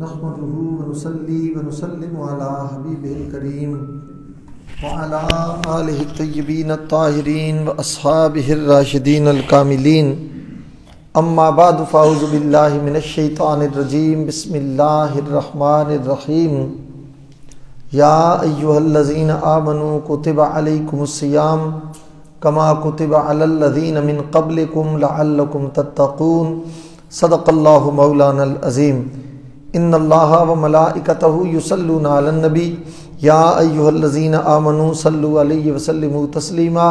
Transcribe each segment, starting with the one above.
نحمده ونصلي ونسلم على حبيبه الكريم وعلى آله الطيبين الطاهرين وأصحابه الراشدين الكاملين أما بعد فأعوذ بالله من الشيطان الرجيم بسم الله الرحمن الرحيم يا أيها الذين آمنوا كتب عليكم الصيام كما كتب على الذين من قبلكم لعلكم تتقون صدق الله مولانا العظيم ان اللہ وملائکتہ یصلون علی النبی یا ایھا الذین آمنوا صلوا علیہ وسلموا تسلیما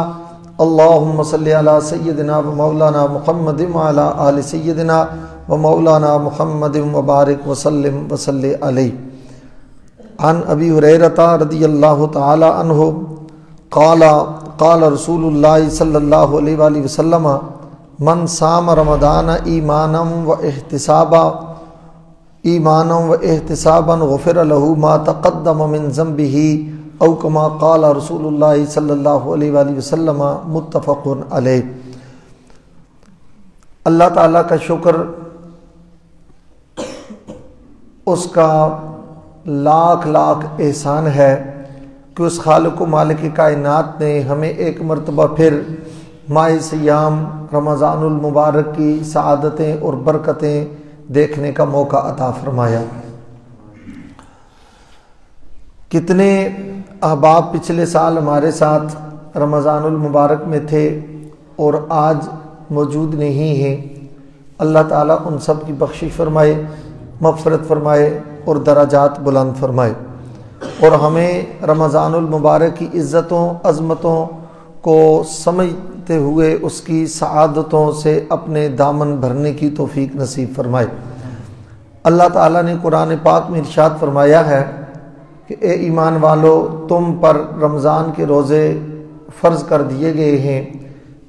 اللہم صلی علی سیدنا و مولانا محمد وعلی آل سیدنا و مولانا محمد وبارک وسلم وصلی علیہ. عن ابی ہریرہ رضی اللہ تعالی عنہ قال قال رسول اللہ صلی اللہ علیہ وآلہ وسلم من صام رمضان ایمانا و احتسابا غفر له ما تقدم من ذنبه او كما قال رسول اللہ صلی اللہ علیہ وآلہ وسلم متفق علیہ. اللہ تعالیٰ کا شکر، اس کا لاکھ لاکھ احسان ہے کہ اس خالق و مالک کائنات نے ہمیں ایک مرتبہ پھر ماہ سیام رمضان المبارک کی سعادتیں اور برکتیں دیکھنے کا موقع عطا فرمایا. کتنے احباب پچھلے سال ہمارے ساتھ رمضان المبارک میں تھے اور آج موجود نہیں ہیں. اللہ تعالیٰ ان سب کی بخشش فرمائے، مغفرت فرمائے اور درجات بلند فرمائے، اور ہمیں رمضان المبارک کی عزتوں عظمتوں کو سمجھتے ہوئے اس کی سعادتوں سے اپنے دامن بھرنے کی توفیق نصیب فرمائے. اللہ تعالیٰ نے قرآن پاک میں ارشاد فرمایا ہے کہ اے ایمان والو، تم پر رمضان کے روزے فرض کر دیے گئے ہیں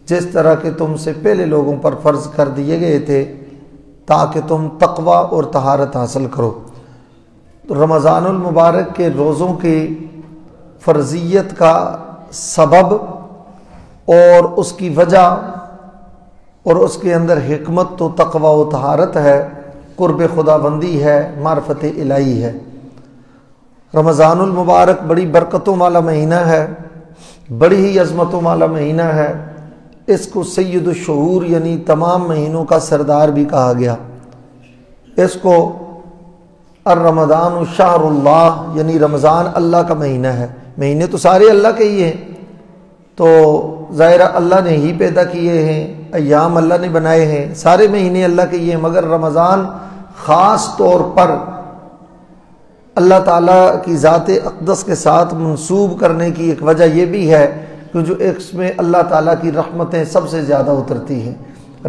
جس طرح کہ تم سے پہلے لوگوں پر فرض کر دیے گئے تھے تاکہ تم تقوی اور طہارت حاصل کرو. رمضان المبارک کے روزوں کی فرضیت کا سبب اور اس کی وجہ اور اس کے اندر حکمت تو تقوی و طہارت ہے، قرب خدا بندی ہے، معرفت الہی ہے. رمضان المبارک بڑی برکتوں والا مہینہ ہے، بڑی ہی عظمتوں والا مہینہ ہے. اس کو سید الشہور یعنی تمام مہینوں کا سردار بھی کہا گیا. اس کو الرمضان شہر اللہ یعنی رمضان اللہ کا مہینہ ہے. مہینے تو سارے اللہ کے ہی ہیں، تو ظاہر اللہ نے ہی پیدا کیے ہیں، ایام اللہ نے بنائے ہیں، سارے مہینے اللہ کے ہی ہیں، مگر رمضان خاص طور پر اللہ تعالیٰ کی ذات اقدس کے ساتھ منسوب کرنے کی ایک وجہ یہ بھی ہے کہ جو اس میں اللہ تعالیٰ کی رحمتیں سب سے زیادہ اترتی ہیں،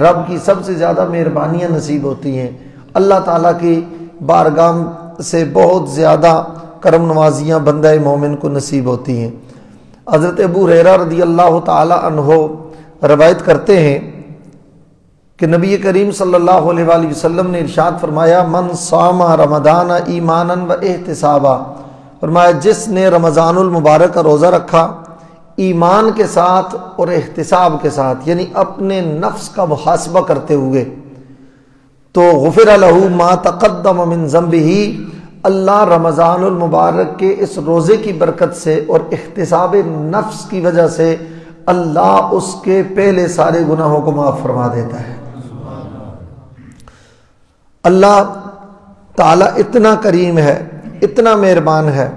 رب کی سب سے زیادہ مہربانیاں نصیب ہوتی ہیں، اللہ تعالیٰ کی بارگاہ سے بہت زیادہ کرم نوازیاں بندہ مومن کو نصیب ہوتی ہیں. حضرت ابو ہریرہ رضی اللہ تعالی عنہ روایت کرتے ہیں کہ نبی کریم صلی اللہ علیہ وآلہ وسلم نے ارشاد فرمایا من صام رمضان ایمانا و احتسابا، فرمایا جس نے رمضان المبارک کا روزہ رکھا ایمان کے ساتھ اور احتساب کے ساتھ یعنی اپنے نفس کا محاسبہ کرتے ہوئے، تو غفر لہ ما تقدم من ذنبہ، اللہ رمضان المبارک کے اس روزے کی برکت سے اور احتساب نفس کی وجہ سے اللہ اس کے پہلے سارے گناہوں کو معاف فرما دیتا ہے. اللہ تعالیٰ اتنا کریم ہے، اتنا مہربان ہے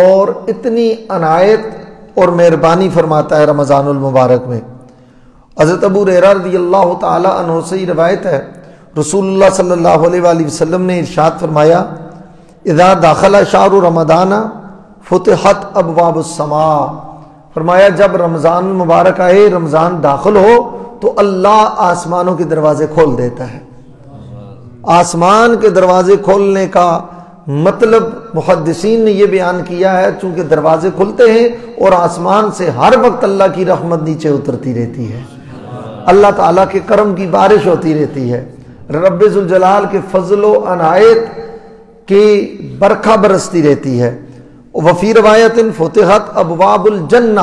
اور اتنی عنایت اور مہربانی فرماتا ہے رمضان المبارک میں. حضرت ابو ہریرہ رضی اللہ تعالی عنہ سے روایت ہے، رسول اللہ صلی اللہ علیہ وآلہ وسلم نے ارشاد فرمایا اذا داخل شہر رمضان فتحت ابواب السماء، فرمایا جب رمضان المبارک آئے، رمضان داخل ہو تو اللہ آسمانوں کے دروازے کھول دیتا ہے. آسمان کے دروازے کھولنے کا مطلب محدثین نے یہ بیان کیا ہے چونکہ دروازے کھلتے ہیں اور آسمان سے ہر وقت اللہ کی رحمت نیچے اترتی رہتی ہے، اللہ تعالیٰ کے کرم کی بارش ہوتی رہتی ہے، رب ذوالجلال کے فضل و عنایت کی برکھا برستی رہتی ہے. وفی روایت فتحت ابواب الجنہ،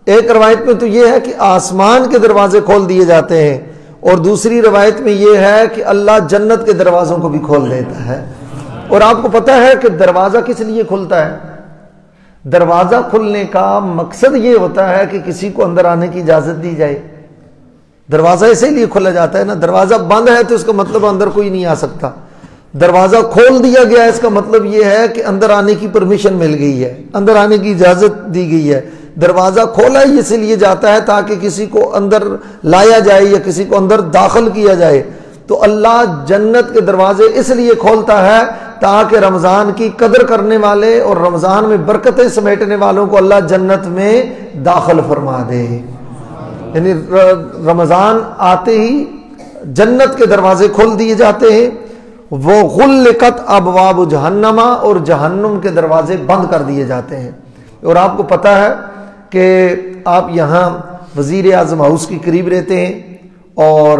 ایک روایت میں تو یہ ہے کہ آسمان کے دروازے کھول دیے جاتے ہیں، اور دوسری روایت میں یہ ہے کہ اللہ جنت کے دروازوں کو بھی کھول دیتا ہے. اور آپ کو پتہ ہے کہ دروازہ کس لیے کھلتا ہے؟ دروازہ کھلنے کا مقصد یہ ہوتا ہے کہ کسی کو اندر آنے کی اجازت دی جائے. دروازہ اسی لیے کھولا جاتا ہے نا. دروازہ بند ہے تو اس کا مطلب اندر کوئی نہیں آ سکتا. دروازہ کھول دیا گیا ہے اس کا مطلب یہ ہے کہ اندر آنے کی پرمیشن مل گئی ہے, اندر آنے کی اجازت دی گئی ہے. دروازہ کھولا ہی اس لیے جاتا ہے تاکہ کسی کو اندر لایا جائے یا کسی کو اندر داخل کیا جائے. تو اللہ جنت کے دروازے اس لیے کھولتا ہے تاکہ رمضان کی قدر کرنے والے اور رمضان میں برکتیں سمیٹنے والوں کو اللہ جنت میں داخل فرما دے. یعنی رمضان آتے ہی جنت کے دروازے کھول دیے جاتے ہیں. وہ غلقت ابواب جہنم, اور جہنم کے دروازے بند کر دیے جاتے ہیں. اور آپ کو پتہ ہے کہ آپ یہاں وزیر اعظم ہاؤس کے قریب رہتے ہیں اور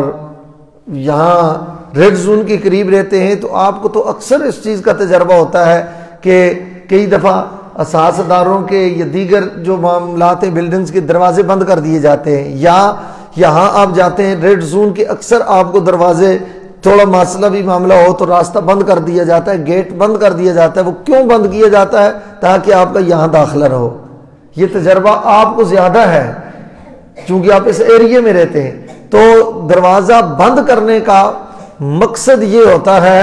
یہاں ریڈ زون کے قریب رہتے ہیں, تو آپ کو تو اکثر اس چیز کا تجربہ ہوتا ہے کہ کئی دفعہ اساتذہ کے یا دیگر جو معاملات ہیں بلڈنگز کے دروازے بند کر دیے جاتے ہیں. یا یہاں آپ جاتے ہیں ریڈ زون کے, اکثر آپ کو دروازے تھوڑا مسئلہ بھی معاملہ ہو تو راستہ بند کر دیا جاتا ہے, گیٹ بند کر دیا جاتا ہے. وہ کیوں بند کیا جاتا ہے؟ تاکہ آپ کا یہاں داخلہ رہو. یہ تجربہ آپ کو زیادہ ہے چونکہ آپ اس ایریے میں رہتے ہیں. تو دروازہ بند کرنے کا مقصد یہ ہوتا ہے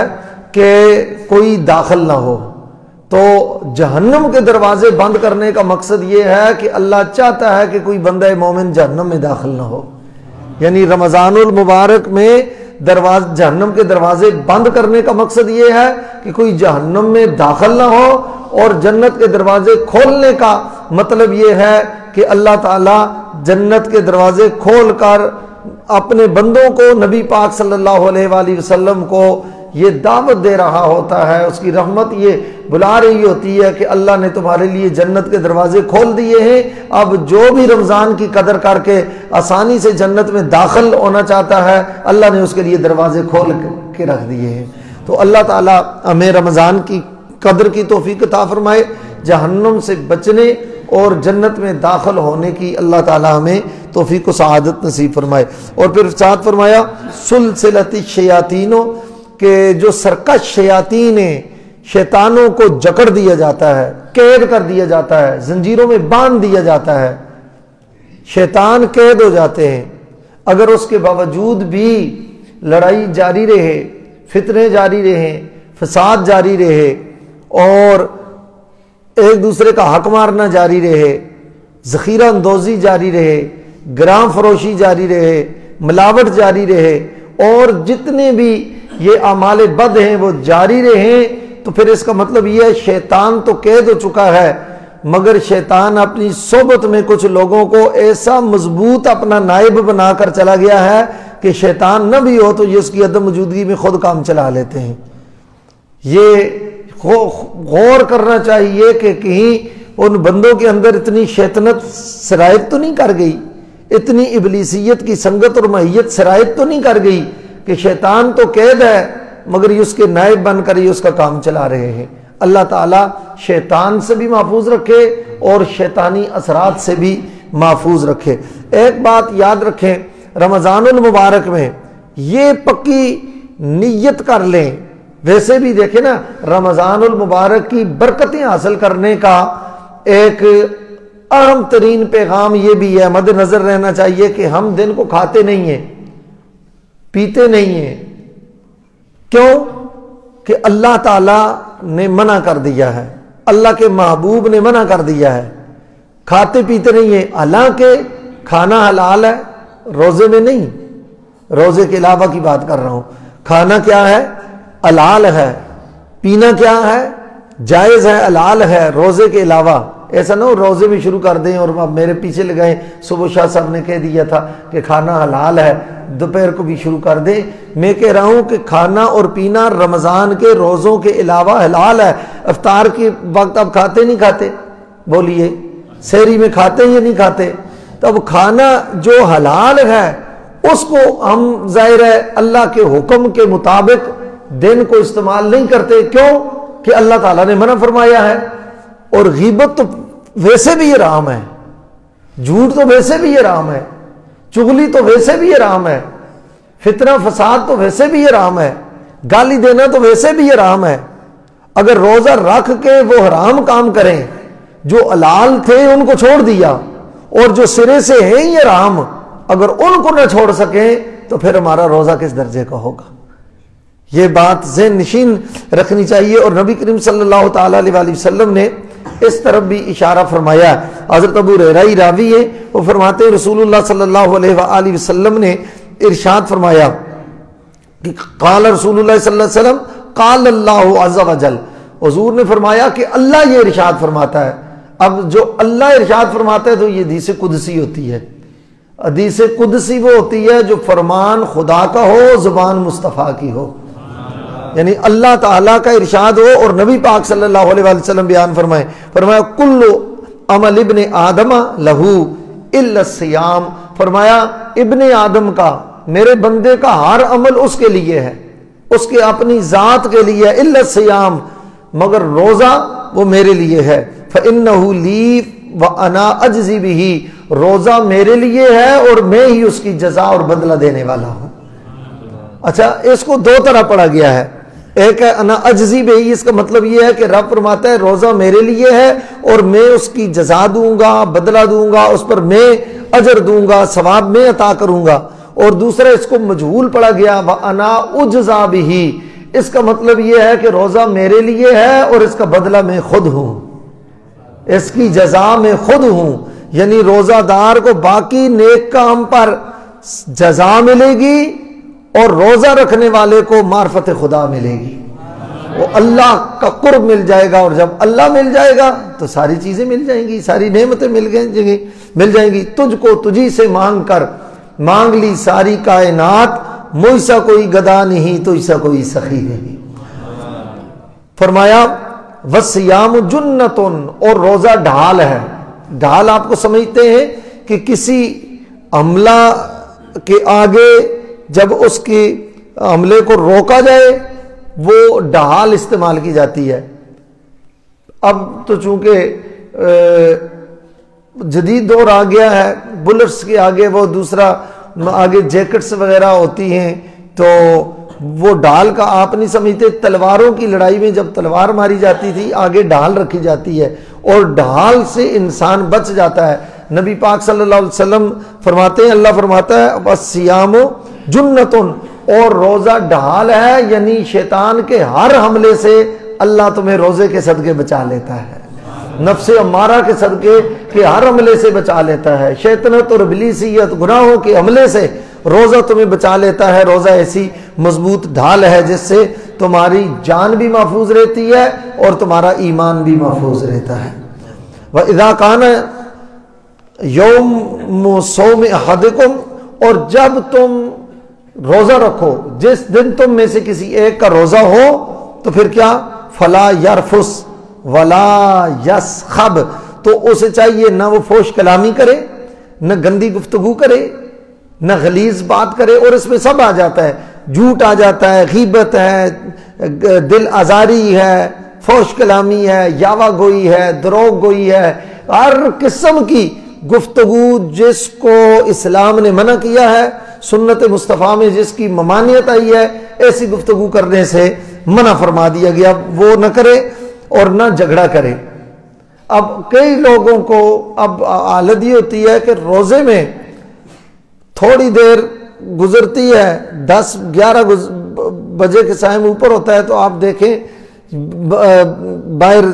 کہ کوئی داخل نہ ہو. تو جہنم کے دروازے بند کرنے کا مقصد یہ ہے کہ اللہ چاہتا ہے کہ کوئی بندہ مومن جہنم میں داخل نہ ہو. یعنی رمضان المبارک میں جہنم کے دروازے بند کرنے کا مقصد یہ ہے کہ کوئی جہنم میں داخل نہ ہو, اور جنت کے دروازے کھولنے کا مطلب یہ ہے کہ اللہ تعالیٰ جنت کے دروازے کھول کر اپنے بندوں کو, نبی پاک صلی اللہ علیہ وآلہ وسلم کو یہ دعوت دے رہا ہوتا ہے. اس کی رحمت یہ بلا رہی ہوتی ہے کہ اللہ نے تمہارے لیے جنت کے دروازے کھول دیے ہیں. اب جو بھی رمضان کی قدر کر کے آسانی سے جنت میں داخل ہونا چاہتا ہے, اللہ نے اس کے لیے دروازے کھول کے رکھ دیے ہیں. تو اللہ تعالیٰ ہمیں رمضان کی قدر کی توفیق عطا فرمائے, جہنم سے بچنے اور جنت میں داخل ہونے کی اللہ تعالیٰ ہمیں توفیق و سعادت نصیب فرمائے. اور پھر ساتھ فرمایا سلسلۃ الشیاطین, کہ جو سرکش شیاطین ہیں, شیطانوں کو جکڑ دیا جاتا ہے, قید کر دیا جاتا ہے, زنجیروں میں باندھ دیا جاتا ہے. شیطان قید ہو جاتے ہیں, اگر اس کے باوجود بھی لڑائی جاری رہے, فتنے جاری رہے, فساد جاری رہے, اور ایک دوسرے کا حق مارنا جاری رہے, ذخیرہ اندوزی جاری رہے, گرام فروشی جاری رہے, ملاوٹ جاری رہے, اور جتنے بھی یہ اعمال بد ہیں وہ جاری رہیں, تو پھر اس کا مطلب یہ ہے شیطان تو قید ہو چکا ہے, مگر شیطان اپنی صحبت میں کچھ لوگوں کو ایسا مضبوط اپنا نائب بنا کر چلا گیا ہے کہ شیطان نہ بھی ہو تو یہ اس کی عدم موجودگی میں خود کام چلا لیتے ہیں. یہ غور کرنا چاہیے کہ کہیں ان بندوں کے اندر اتنی شیطنت سرایت تو نہیں کر گئی, اتنی ابلیسیت کی سنگت اور ماہیت سرایت تو نہیں کر گئی کہ شیطان تو قید ہے مگر یہ اس کے نائب بن کر یہ اس کا کام چلا رہے ہیں. اللہ تعالیٰ شیطان سے بھی محفوظ رکھے اور شیطانی اثرات سے بھی محفوظ رکھے. ایک بات یاد رکھیں, رمضان المبارک میں یہ پکی نیت کر لیں, ویسے بھی دیکھیں نا رمضان المبارک کی برکتیں حاصل کرنے کا ایک اہم ترین پیغام یہ بھی ہے, مد نظر رہنا چاہیے کہ ہم دن کو کھاتے نہیں ہیں, پیتے نہیں ہیں. کیوں؟ کہ اللہ تعالیٰ نے منع کر دیا ہے, اللہ کے محبوب نے منع کر دیا ہے, کھاتے پیتے نہیں ہیں. حالانکہ کھانا حلال ہے, روزے میں نہیں, روزے کے علاوہ کی بات کر رہا ہوں. کھانا کیا ہے؟ حلال ہے. پینا کیا ہے؟ جائز ہے, حلال ہے, روزے کے علاوہ. ایسا نہ ہو روزے میں شروع کر دیں اور اب میرے پیچھے لگائیں. صبح شاہ صاحب نے کہہ دیا تھا کہ کھانا حلال ہے, دوپہر کو بھی شروع کر دیں. میں کہہ رہا ہوں کہ کھانا اور پینا رمضان کے روزوں کے علاوہ حلال ہے. افطار کے وقت اب کھاتے نہیں کھاتے؟ بولیے, سحری میں کھاتے یا نہیں کھاتے؟ تو اب کھانا جو حلال ہے اس کو ہم ظاہر ہے اللہ کے حکم کے مطابق دن کو استعمال نہیں کرتے. کیوں؟ کہ اللہ تعالیٰ نے منع فرمایا ہے. اور غیبت تو ویسے بھی حرام ہے, جھوٹ تو ویسے بھی حرام ہے, چغلی تو ویسے بھی حرام ہے, فتنہ فساد تو ویسے بھی حرام ہے, گالی دینا تو ویسے بھی حرام ہے. اگر روزہ رکھ کے وہ حرام کام کریں، جو حلال تھے ان کو چھوڑ دیا، اور جو سرے سے ہیں یہ حرام، اگر ان کو نہ چھوڑ سکیں تو پھر ہمارا روزہ کس درجے کا ہوگا؟ یہ بات ذہن نشین رکھنی چاہیے۔ اور نبی کریم صلی اللہ تعالی علیہ وآلہ وسلم نے اس طرف بھی اشارہ فرمایا۔ حضرت ابو ہریرہ راوی ہے، وہ فرماتے ہیں رسول اللہ صلی اللہ علیہ وآلہ وسلم نے ارشاد فرمایا کہ قال رسول اللہ صلی اللہ علیہ وسلم قال اللہ عز وجل، حضور نے فرمایا کہ اللہ یہ ارشاد فرماتا ہے۔ اب جو اللہ ارشاد فرماتا ہے تو یہ حدیث قدسی ہوتی ہے۔ حدیث قدسی وہ ہوتی ہے جو فرمان خدا کا ہو، زبان مصطفیٰ کی ہو، یعنی اللہ تعالیٰ کا ارشاد ہو اور نبی پاک صلی اللہ علیہ وسلم بیان فرمایا کل عمل ابن آدم لہو الا الصیام، فرمایا ابن آدم کا، میرے بندے کا ہر عمل اس کے لیے ہے، اس کے اپنی ذات کے لیے، الا الصیام، مگر روزہ وہ میرے لیے ہے۔ فإنہ لی وأنا اجزی بہ، روزہ میرے لیے ہے اور میں ہی اس کی جزا اور بدلہ دینے والا ہوں۔ اچھا، اس کو دو طرح پڑھا گیا ہے، ایک ہے انا اجزی بہی، اس کا مطلب یہ ہے کہ رب فرماتا ہے روزہ میرے لیے ہے اور میں اس کی جزا دوں گا، بدلہ دوں گا، اس پر میں اجر دوں گا، ثواب میں عطا کروں گا۔ اور دوسرا اس کو مجہول پڑھا گیا وانا اجزا بہی، اس کا مطلب یہ ہے کہ روزہ میرے لیے ہے اور اس کا بدلہ میں خود ہوں، اس کی جزا میں خود ہوں، یعنی روزہ دار کو باقی نیک کام پر جزا ملے گی اور روزہ رکھنے والے کو معرفت خدا ملے گی، وہ اللہ کا قرب مل جائے گا، اور جب اللہ مل جائے گا تو ساری چیزیں مل جائیں گی، ساری نعمتیں مل جائیں گی۔ تجھ کو تجھی سے مانگ کر مانگ لی ساری کائنات، مجھ سا کوئی گدا نہیں تجھ سا کوئی سخی نہیں۔ فرمایا وَالصِّيَامُ جُنَّةٌ، اور روزہ ڈھال ہے۔ ڈھال آپ کو سمجھتے ہیں کہ کسی حملہ کے آگے جب اس کے حملے کو روکا جائے وہ ڈھال استعمال کی جاتی ہے۔ اب تو چونکہ جدید دور آ گیا ہے، بلٹس کے آگے وہ دوسرا آگے جیکٹس وغیرہ ہوتی ہیں، تو وہ ڈھال کا آپ نہیں سمجھتے۔ تلواروں کی لڑائی میں جب تلوار ماری جاتی تھی آگے ڈھال رکھی جاتی ہے اور ڈھال سے انسان بچ جاتا ہے۔ نبی پاک صلی اللہ علیہ وسلم فرماتے ہیں، اللہ فرماتا ہے الصیام جنتن، اور روزہ ڈھال ہے، یعنی شیطان کے ہر حملے سے اللہ تمہیں روزے کے صدقے بچا لیتا ہے، نفس امارہ کے صدقے کے ہر حملے سے بچا لیتا ہے، شیطنت اور ابلیسیت گناہوں کے حملے سے روزہ تمہیں بچا لیتا ہے۔ روزہ ایسی مضبوط ڈھال ہے جس سے تمہاری جان بھی محفوظ رہتی ہے اور تمہارا ایمان بھی محفوظ رہتا ہے۔ وَإِذَا كَانَ یوم صوم احدکم، اور جب تم روزہ رکھو، جس دن تم میں سے کسی ایک کا روزہ ہو تو پھر کیا؟ فلا یرفس ولا یسخب، تو اسے چاہیے نہ وہ فحش کلامی کرے، نہ گندی گفتگو کرے، نہ غلیظ بات کرے، اور اس میں سب آ جاتا ہے، جھوٹ آ جاتا ہے، غیبت ہے، دل آزاری ہے، فحش کلامی ہے، یاوہ گوئی ہے، دروغ گوئی ہے، ہر قسم کی گفتگو جس کو اسلام نے منع کیا ہے، سنت مصطفیٰ میں جس کی ممانعت آئی ہے، ایسی گفتگو کرنے سے منع فرما دیا گیا، وہ نہ کرے اور نہ جھگڑا کرے۔ اب کئی لوگوں کو اب حالت یہ ہوتی ہے کہ روزے میں تھوڑی دیر گزرتی ہے، 10-11 بجے کے ٹائم اوپر ہوتا ہے، تو آپ دیکھیں باہر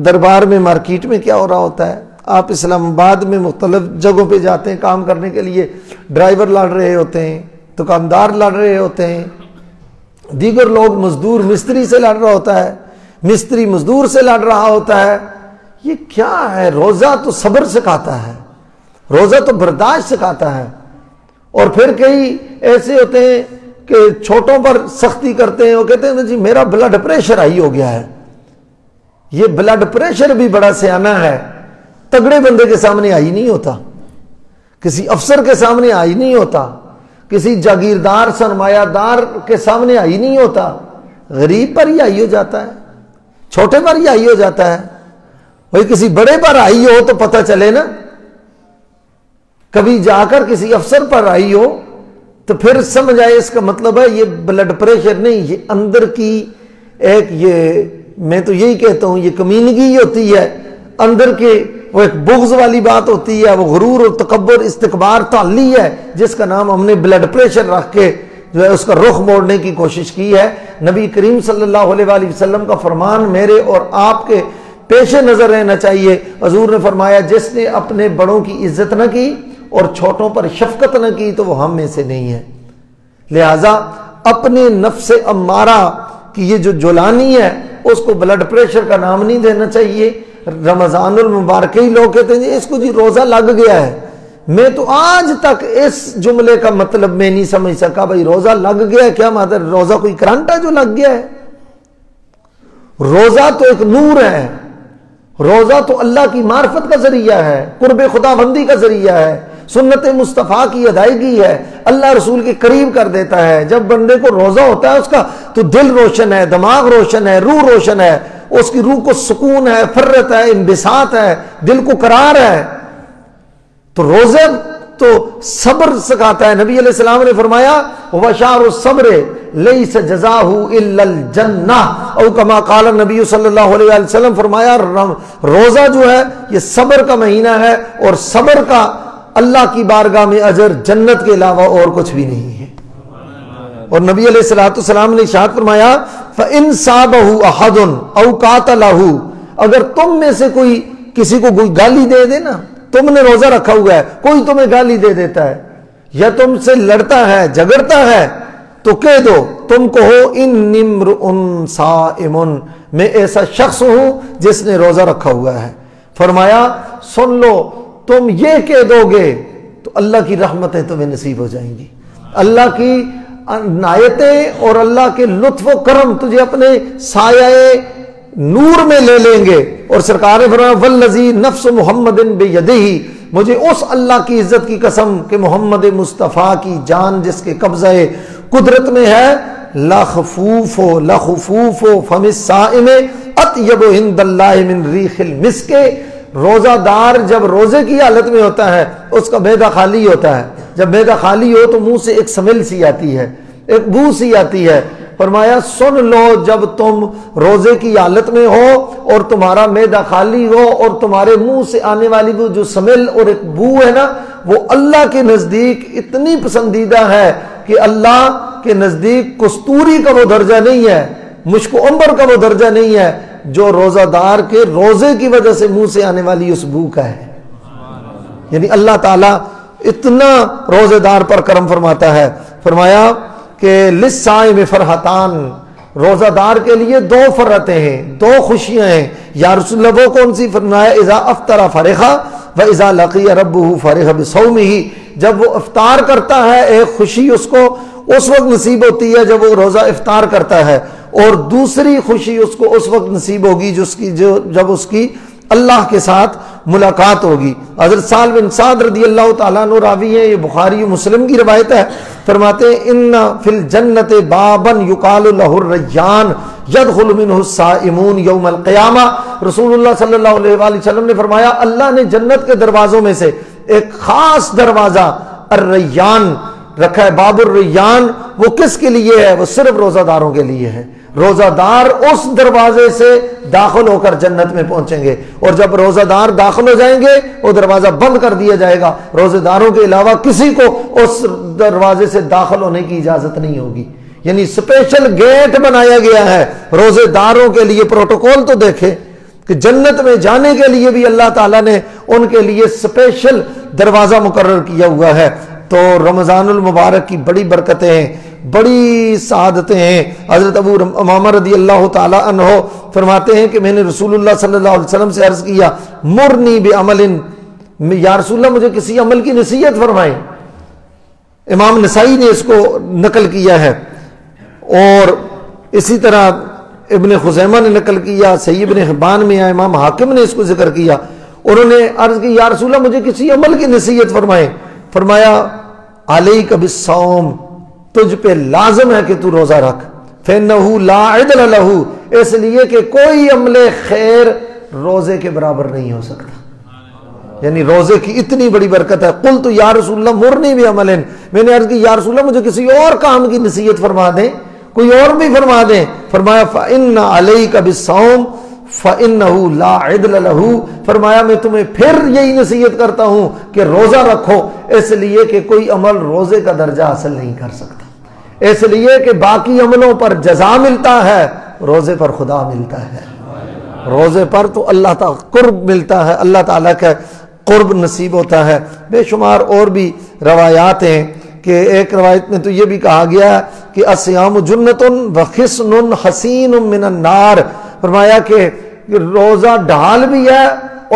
دربار میں مارکیٹ میں کیا ہو رہا ہوتا ہے۔ آپ اسلام آباد میں مختلف جگہوں پہ جاتے ہیں کام کرنے کے لیے، ڈرائیور لڑ رہے ہوتے ہیں، دکاندار لڑ رہے ہوتے ہیں، دیگر لوگ مزدور مستری سے لڑ رہا ہوتا ہے، مستری مزدور سے لڑ رہا ہوتا ہے۔ یہ کیا ہے؟ روزہ تو صبر سکھاتا ہے، روزہ تو برداشت سکھاتا ہے۔ اور پھر کئی ایسے ہوتے ہیں کہ چھوٹوں پر سختی کرتے ہیں، وہ کہتے ہیں جی میرا بلڈ پریشر ہائی ہو گیا ہے۔ یہ بلڈ پریشر بھی بڑا سیانہ ہے، تگڑے بندے کے سامنے ہائی نہیں ہوتا، کسی افسر کے سامنے ہائی نہیں ہوتا، کسی جاگیردار سرمایہ دار کے سامنے ہائی نہیں ہوتا، غریب پر ہی ہائی ہو جاتا ہے، چھوٹے پر ہی ہائی ہو جاتا ہے۔ وہی کسی بڑے پر آئی ہو تو پتہ چلے نا، کبھی جا کر کسی افسر پر آئی ہو تو پھر سمجھ آئے اس کا مطلب ہے یہ بلڈ پریشر نہیں، یہ اندر کی ایک یہ میں تو یہی کہتا ہوں یہ کمینگی ہوتی ہے اندر کے، وہ ایک بغض والی بات ہوتی ہے، وہ غرور اور تکبر استکبار تعلی ہے جس کا نام ہم نے بلڈ پریشر رکھ کے جو ہے اس کا رخ موڑنے کی کوشش کی ہے۔ نبی کریم صلی اللہ علیہ وآلہ وسلم کا فرمان میرے اور آپ کے پیش نظر رہنا چاہیے۔ حضور نے فرمایا جس نے اپنے بڑوں کی عزت نہ کی اور چھوٹوں پر شفقت نہ کی تو وہ ہم میں سے نہیں ہے۔ لہذا اپنے نفس امارہ کی یہ جو جولانی ہے اس کو بلڈ پریشر کا نام نہیں دینا چاہیے۔ رمضان المبارک ہی لوگ کہتے ہیں اس کو جی روزہ لگ گیا ہے، میں تو آج تک اس جملے کا مطلب میں نہیں سمجھ سکا۔ بھائی روزہ لگ گیا ہے کیا مطلب؟ روزہ کوئی کرنٹ ہے جو لگ گیا ہے؟ روزہ تو ایک نور ہے، روزہ تو اللہ کی معرفت کا ذریعہ ہے، قرب خدا بندی کا ذریعہ ہے، سنت مصطفیٰ کی ادائیگی ہے، اللہ رسول کے قریب کر دیتا ہے۔ جب بندے کو روزہ ہوتا ہے اس کا تو دل روشن ہے، دماغ روشن ہے، روح روشن ہے، اس کی روح کو سکون ہے، فرت ہے، انبساط ہے، دل کو قرار ہے۔ تو روزہ تو صبر سکھاتا ہے۔ نبی علیہ السلام نے فرمایا وَشَعْرُ الصَّبْرِ لَيْسَ جَزَاهُ إِلَّا الْجَنَّةُ، او کما قال نبی صلی اللہ علیہ وآلہ وسلم، فرمایا روزہ جو ہے یہ صبر کا مہینہ ہے اور صبر کا اللہ کی بارگاہ میں اجر جنت کے علاوہ اور کچھ بھی نہیں ہے۔ اور نبی علیہ السلام نے ارشاد فرمایا فَإِنْ صَابَهُ أَحَدٌ أَوْ قَاتَلَهُ، اگر تم میں سے کوئی کسی کو کوئی گالی دے دے نا، تم نے روزہ رکھا ہوا ہے، کوئی تمہیں گالی دے دیتا ہے یا تم سے لڑتا ہے جھگڑتا ہے تو کہہ دو، تم کہو اِنِّ امْرُؤٌ صَائِمٌ، میں ایسا شخص ہوں جس نے روزہ رکھا ہوا ہے۔ فرمایا سن لو، تم یہ کہہ دو گے تو اللہ کی رحمتیں تمہیں نصیب ہو جائیں گی، اللہ کی عنایتیں اور اللہ کے لطف و کرم تجھے اپنے سایہ نور میں لے لیں گے۔ اور سرکار نے فرمایا والذی نفس محمد بیدہ، مجھے اس اللہ کی عزت کی قسم کہ محمد مصطفیٰ کی جان جس کے قبضہ قدرت میں ہے، لخفوف فم الصائم اطیب عند اللہ من ریح المسک، روزہ دار جب روزے کی حالت میں ہوتا ہے اس کا معدہ خالی ہوتا ہے، جب معدہ خالی ہو تو منہ سے ایک سمیل سی آتی ہے، ایک بو سی آتی ہے۔ فرمایا سن لو جب تم روزے کی حالت میں ہو اور تمہارا معدہ خالی ہو اور تمہارے منہ سے آنے والی وہ جو سمیل اور ایک بو ہے نا، وہ اللہ کے نزدیک اتنی پسندیدہ ہے کہ اللہ کے نزدیک کستوری کا وہ درجہ نہیں ہے، مشک و عنبر کا وہ درجہ نہیں ہے جو روزہ دار کے روزے کی وجہ سے منہ سے آنے والی اس بو کا ہے۔ یعنی اللہ تعالیٰ اتنا روزے دار پر کرم فرماتا ہے۔ فرمایا کہ للصائم فرحتان، روزہ دار کے لیے دو فرحتیں ہیں، دو خوشیاں ہیں۔ یا رسول اللہ وہ کون سی؟ فرمایا اذا افطر فرح واذا لقی ربہ فرح بصومہ، جب وہ افطار کرتا ہے ایک خوشی اس کو اس وقت نصیب ہوتی ہے جب وہ روزہ افطار کرتا ہے، اور دوسری خوشی اس کو اس وقت نصیب ہوگی جب اس کی اللہ کے ساتھ ملاقات ہوگی۔ حضرت سہل بن سعد رضی اللہ تعالیٰ عنہ راوی ہیں، یہ بخاری و مسلم کی روایت ہے، فرماتے ہیں ان فی الجنت بابا یقال لہ الریان یدخل منہ الصائمون یوم القیامہ، رسول اللہ صلی اللہ علیہ وآلہ وسلم نے فرمایا اللہ نے جنت کے دروازوں میں سے ایک خاص دروازہ الریان رکھا ہے، باب الریان، وہ کس کے لیے ہے؟ وہ صرف روزہ داروں کے لیے ہے۔ روزہ دار اس دروازے سے داخل ہو کر جنت میں پہنچیں گے، اور جب روزہ دار داخل ہو جائیں گے وہ دروازہ بند کر دیا جائے گا، روزہ داروں کے علاوہ کسی کو اس دروازے سے داخل ہونے کی اجازت نہیں ہوگی۔ یعنی اسپیشل گیٹ بنایا گیا ہے روزے داروں کے لیے۔ پروٹوکول تو دیکھیں کہ جنت میں جانے کے لیے بھی اللہ تعالیٰ نے ان کے لیے اسپیشل دروازہ مقرر کیا ہوا ہے۔ تو رمضان المبارک کی بڑی برکتیں ہیں، بڑی سعادتیں ہیں۔ حضرت ابو امامہ رضی اللہ تعالی عنہ فرماتے ہیں کہ میں نے رسول اللہ صلی اللہ علیہ وسلم سے عرض کیا مرنی بعمل، یا رسول اللہ مجھے کسی عمل کی نصیحت فرمائیں۔ امام نسائی نے اس کو نقل کیا ہے، اور اسی طرح ابن خزیمہ نے نقل کیا، صحیح ابن حبان میں ہے، امام حاکم نے اس کو ذکر کیا۔ انہوں نے عرض کی یا رسول اللہ مجھے کسی عمل کی نصیحت فرمائیں۔ فرمایا علیک بالصوم، تجھ پہ لازم ہے کہ تو روزہ رکھ، فإنہ لا عدل لہ، اس لیے کہ کوئی عمل خیر روزے کے برابر نہیں ہو سکتا۔ یعنی روزے کی اتنی بڑی برکت ہے۔ قلت یا رسول اللہ مرنی بعمل، میں نے عرض کی یا رسول اللہ مجھے کسی اور کام کی نصیحت فرما دیں، کوئی اور بھی فرما دیں، فرمایا فَإِنَّ عَلَيْكَ بِالصَّوْمِ فَإِنَّهُ لَا عِدْلَ لَهُ، فرمایا میں تمہیں پھر یہی نصیحت کرتا ہوں کہ روزہ رکھو، اس لیے کہ کوئی عمل روزے کا درجہ حاصل نہیں کر سکتا، اس لیے کہ باقی عملوں پر جزا ملتا ہے، روزے پر خدا ملتا ہے، روزے پر تو اللہ تعالیٰ قرب ملتا ہے، اللہ تعالیٰ کا قرب نصیب ہوتا ہے۔ بے شمار اور بھی روایات ہیں کہ ایک روایت میں تو یہ بھی کہا گیا کہ الصیام جنۃ وحصن حصین من النار، فرمایا کہ روزہ ڈھال بھی ہے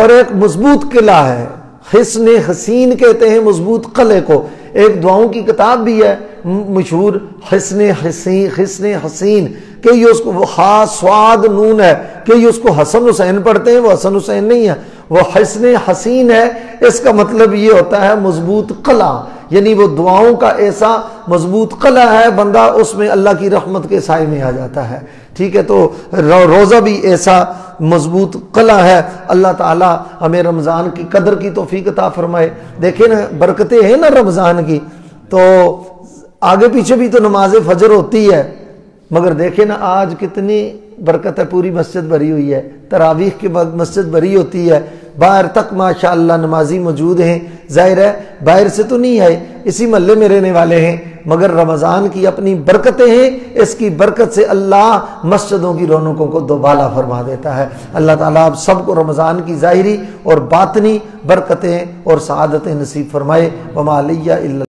اور ایک مضبوط قلعہ ہے، حصن حسین کہتے ہیں مضبوط قلعے کو۔ ایک دعاؤں کی کتاب بھی ہے مشہور حصن حسین، کہ یہ اس کو ہا سواد نون ہے، کہ یہ اس کو حسن حسین پڑھتے ہیں، وہ حسن حسین نہیں ہے، وہ حصن حسین ہے۔ اس کا مطلب یہ ہوتا ہے مضبوط قلعہ، یعنی وہ دعاؤں کا ایسا مضبوط قلعہ ہے، بندہ اس میں اللہ کی رحمت کے سائے میں آ جاتا ہے۔ ٹھیک ہے، تو روزہ بھی ایسا مضبوط قلعہ ہے۔ اللہ تعالیٰ ہمیں رمضان کی قدر کی توفیق عطا فرمائے۔ دیکھیں نا برکتیں ہیں نا رمضان کی، تو آگے پیچھے بھی تو نماز فجر ہوتی ہے، مگر دیکھیں نا آج کتنی برکت ہے، پوری مسجد بھری ہوئی ہے، تراویح کے بعد مسجد بھری ہوتی ہے، باہر تک ماشاءاللہ نمازی موجود ہیں۔ ظاہر ہے باہر سے تو نہیں آئے، اسی محلے میں رہنے والے ہیں، مگر رمضان کی اپنی برکتیں ہیں، اس کی برکت سے اللہ مسجدوں کی رونقوں کو دوبالا فرما دیتا ہے۔ اللہ تعالیٰ آپ سب کو رمضان کی ظاہری اور باطنی برکتیں اور سعادتیں نصیب فرمائے۔ وما علیہ الا